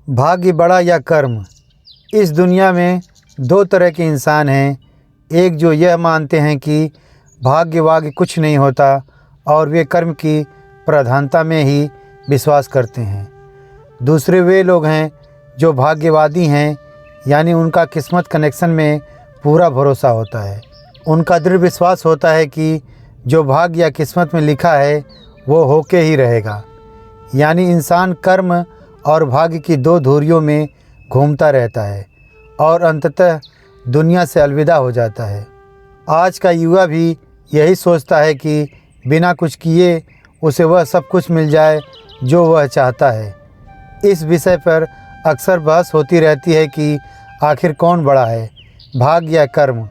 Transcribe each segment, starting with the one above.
भाग्य बड़ा या कर्म। इस दुनिया में दो तरह के इंसान हैं। एक जो यह मानते हैं कि भाग्य वाग्य कुछ नहीं होता और वे कर्म की प्रधानता में ही विश्वास करते हैं। दूसरे वे लोग हैं जो भाग्यवादी हैं, यानी उनका किस्मत कनेक्शन में पूरा भरोसा होता है। उनका दृढ़ विश्वास होता है कि जो भाग्य या किस्मत में लिखा है वो होके ही रहेगा। यानी इंसान कर्म और भाग्य की दो धुरियों में घूमता रहता है और अंततः दुनिया से अलविदा हो जाता है। आज का युवा भी यही सोचता है कि बिना कुछ किए उसे वह सब कुछ मिल जाए जो वह चाहता है। इस विषय पर अक्सर बहस होती रहती है कि आखिर कौन बड़ा है, भाग्य या कर्म।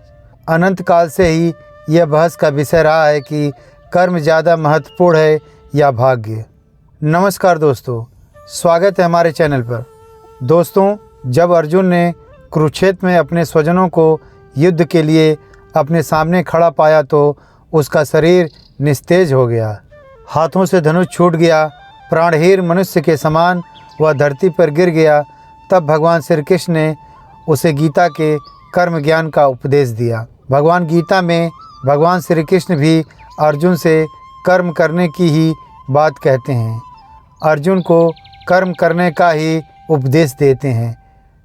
अनंत काल से ही यह बहस का विषय रहा है कि कर्म ज़्यादा महत्वपूर्ण है या भाग्य। नमस्कार दोस्तों, स्वागत है हमारे चैनल पर। दोस्तों, जब अर्जुन ने कुरुक्षेत्र में अपने स्वजनों को युद्ध के लिए अपने सामने खड़ा पाया तो उसका शरीर निस्तेज हो गया, हाथों से धनुष छूट गया, प्राणहीन मनुष्य के समान वह धरती पर गिर गया। तब भगवान श्री कृष्ण ने उसे गीता के कर्म ज्ञान का उपदेश दिया। भगवान गीता में भगवान श्री कृष्ण भी अर्जुन से कर्म करने की ही बात कहते हैं, अर्जुन को कर्म करने का ही उपदेश देते हैं।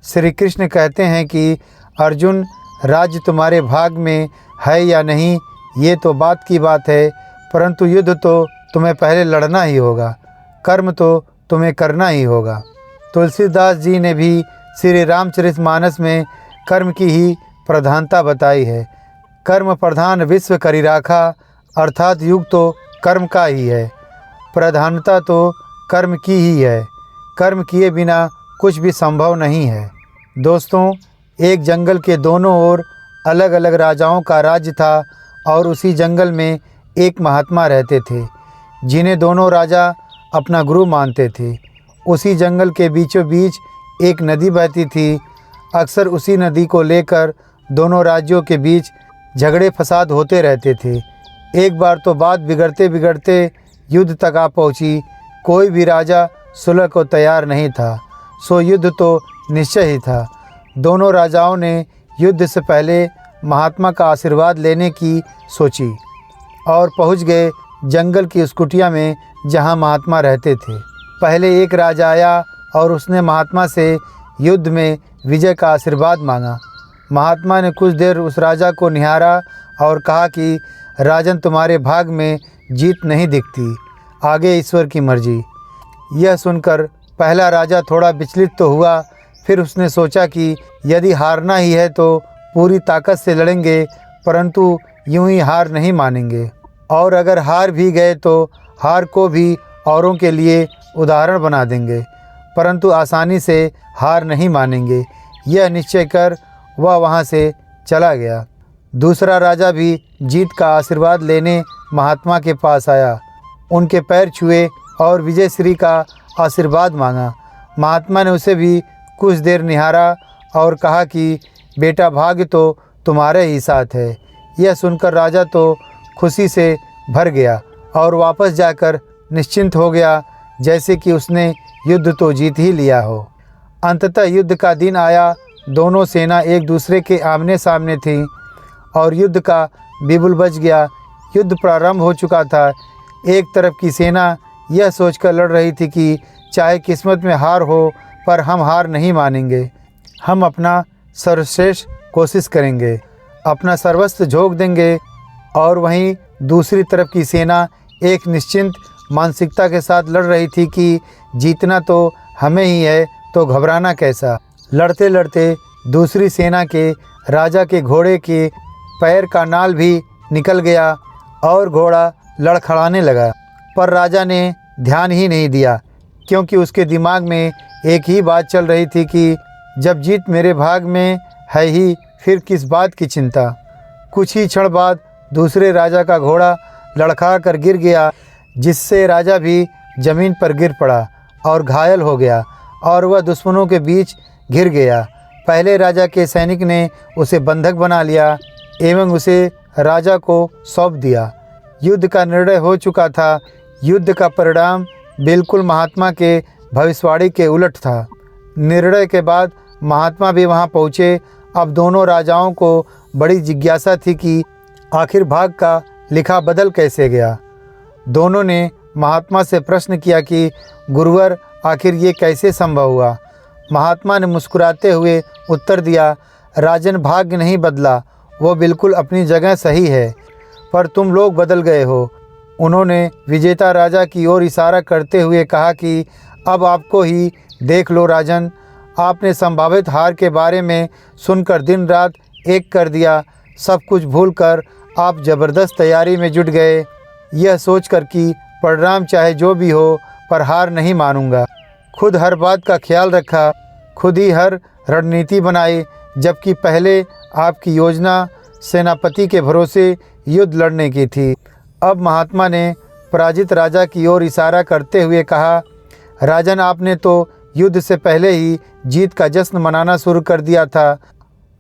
श्री कृष्ण कहते हैं कि अर्जुन, राज्य तुम्हारे भाग में है या नहीं ये तो बात की बात है, परंतु युद्ध तो तुम्हें पहले लड़ना ही होगा, कर्म तो तुम्हें करना ही होगा। तुलसीदास जी ने भी श्री रामचरितमानस में कर्म की ही प्रधानता बताई है। कर्म प्रधान विश्व करी राखा, अर्थात युग तो कर्म का ही है, प्रधानता तो कर्म की ही है। कर्म किए बिना कुछ भी संभव नहीं है। दोस्तों, एक जंगल के दोनों ओर अलग अलग राजाओं का राज्य था और उसी जंगल में एक महात्मा रहते थे जिन्हें दोनों राजा अपना गुरु मानते थे। उसी जंगल के बीचों बीच एक नदी बहती थी। अक्सर उसी नदी को लेकर दोनों राज्यों के बीच झगड़े फसाद होते रहते थे। एक बार तो बात बिगड़ते बिगड़ते युद्ध तक आ पहुंची। कोई भी राजा सुलह को तैयार नहीं था, सो युद्ध तो निश्चय ही था। दोनों राजाओं ने युद्ध से पहले महात्मा का आशीर्वाद लेने की सोची और पहुंच गए जंगल की उस कुटिया में जहां महात्मा रहते थे। पहले एक राजा आया और उसने महात्मा से युद्ध में विजय का आशीर्वाद मांगा। महात्मा ने कुछ देर उस राजा को निहारा और कहा कि राजन, तुम्हारे भाग में जीत नहीं दिखती, आगे ईश्वर की मर्जी। यह सुनकर पहला राजा थोड़ा विचलित तो हुआ, फिर उसने सोचा कि यदि हारना ही है तो पूरी ताकत से लड़ेंगे, परंतु यूं ही हार नहीं मानेंगे, और अगर हार भी गए तो हार को भी औरों के लिए उदाहरण बना देंगे, परंतु आसानी से हार नहीं मानेंगे। यह निश्चय कर वह वहाँ से चला गया। दूसरा राजा भी जीत का आशीर्वाद लेने महात्मा के पास आया, उनके पैर छुए और विजय श्री का आशीर्वाद मांगा। महात्मा ने उसे भी कुछ देर निहारा और कहा कि बेटा, भाग्य तो तुम्हारे ही साथ है। यह सुनकर राजा तो खुशी से भर गया और वापस जाकर निश्चिंत हो गया, जैसे कि उसने युद्ध तो जीत ही लिया हो। अंततः युद्ध का दिन आया। दोनों सेना एक दूसरे के आमने सामने थीं और युद्ध का बिगुल बज गया। युद्ध प्रारंभ हो चुका था। एक तरफ की सेना यह सोचकर लड़ रही थी कि चाहे किस्मत में हार हो, पर हम हार नहीं मानेंगे, हम अपना सर्वश्रेष्ठ कोशिश करेंगे, अपना सर्वस्व झोंक देंगे। और वहीं दूसरी तरफ की सेना एक निश्चिंत मानसिकता के साथ लड़ रही थी कि जीतना तो हमें ही है, तो घबराना कैसा। लड़ते लड़ते दूसरी सेना के राजा के घोड़े के पैर का नाल भी निकल गया और घोड़ा लड़खड़ाने लगा, पर राजा ने ध्यान ही नहीं दिया, क्योंकि उसके दिमाग में एक ही बात चल रही थी कि जब जीत मेरे भाग में है ही, फिर किस बात की चिंता। कुछ ही क्षण बाद दूसरे राजा का घोड़ा लड़खड़ा कर गिर गया, जिससे राजा भी जमीन पर गिर पड़ा और घायल हो गया और वह दुश्मनों के बीच घिर गया। पहले राजा के सैनिक ने उसे बंधक बना लिया एवं उसे राजा को सौंप दिया। युद्ध का निर्णय हो चुका था। युद्ध का परिणाम बिल्कुल महात्मा के भविष्यवाणी के उलट था। निर्णय के बाद महात्मा भी वहां पहुँचे। अब दोनों राजाओं को बड़ी जिज्ञासा थी कि आखिर भाग का लिखा बदल कैसे गया। दोनों ने महात्मा से प्रश्न किया कि गुरुवर, आखिर ये कैसे संभव हुआ। महात्मा ने मुस्कुराते हुए उत्तर दिया, राजन, भाग्य नहीं बदला, वो बिल्कुल अपनी जगह सही है, पर तुम लोग बदल गए हो। उन्होंने विजेता राजा की ओर इशारा करते हुए कहा कि अब आपको ही देख लो राजन, आपने संभावित हार के बारे में सुनकर दिन रात एक कर दिया। सब कुछ भूलकर आप ज़बरदस्त तैयारी में जुट गए, यह सोचकर कि परिणाम चाहे जो भी हो पर हार नहीं मानूंगा। खुद हर बात का ख्याल रखा, खुद ही हर रणनीति बनाई, जबकि पहले आपकी योजना सेनापति के भरोसे युद्ध लड़ने की थी। अब महात्मा ने पराजित राजा की ओर इशारा करते हुए कहा, राजन, आपने तो युद्ध से पहले ही जीत का जश्न मनाना शुरू कर दिया था।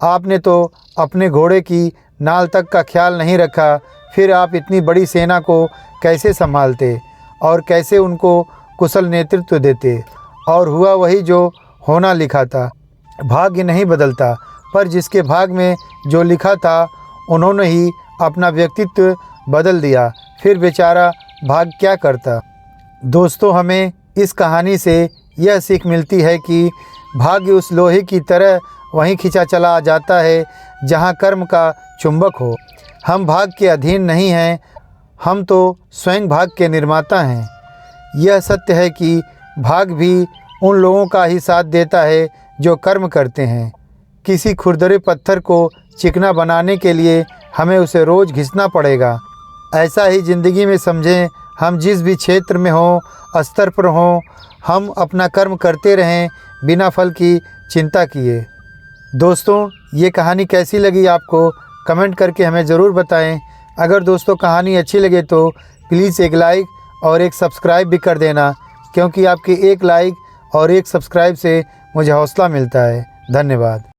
आपने तो अपने घोड़े की नाल तक का ख्याल नहीं रखा। फिर आप इतनी बड़ी सेना को कैसे संभालते और कैसे उनको कुशल नेतृत्व देते। और हुआ वही जो होना लिखा था। भाग्य नहीं बदलता, पर जिसके भाग में जो लिखा था उन्होंने ही अपना व्यक्तित्व बदल दिया। फिर बेचारा भाग्य क्या करता। दोस्तों, हमें इस कहानी से यह सीख मिलती है कि भाग्य उस लोहे की तरह वहीं खिंचा चला जाता है जहां कर्म का चुंबक हो। हम भाग्य के अधीन नहीं हैं, हम तो स्वयं भाग्य के निर्माता हैं। यह सत्य है कि भाग्य भी उन लोगों का ही साथ देता है जो कर्म करते हैं। किसी खुरदरे पत्थर को चिकना बनाने के लिए हमें उसे रोज़ घिसना पड़ेगा। ऐसा ही ज़िंदगी में समझें, हम जिस भी क्षेत्र में हों, स्तर पर हों, हम अपना कर्म करते रहें बिना फल की चिंता किए। दोस्तों, ये कहानी कैसी लगी आपको कमेंट करके हमें ज़रूर बताएं। अगर दोस्तों कहानी अच्छी लगे तो प्लीज़ एक लाइक और एक सब्सक्राइब भी कर देना, क्योंकि आपके एक लाइक और एक सब्सक्राइब से मुझे हौसला मिलता है। धन्यवाद।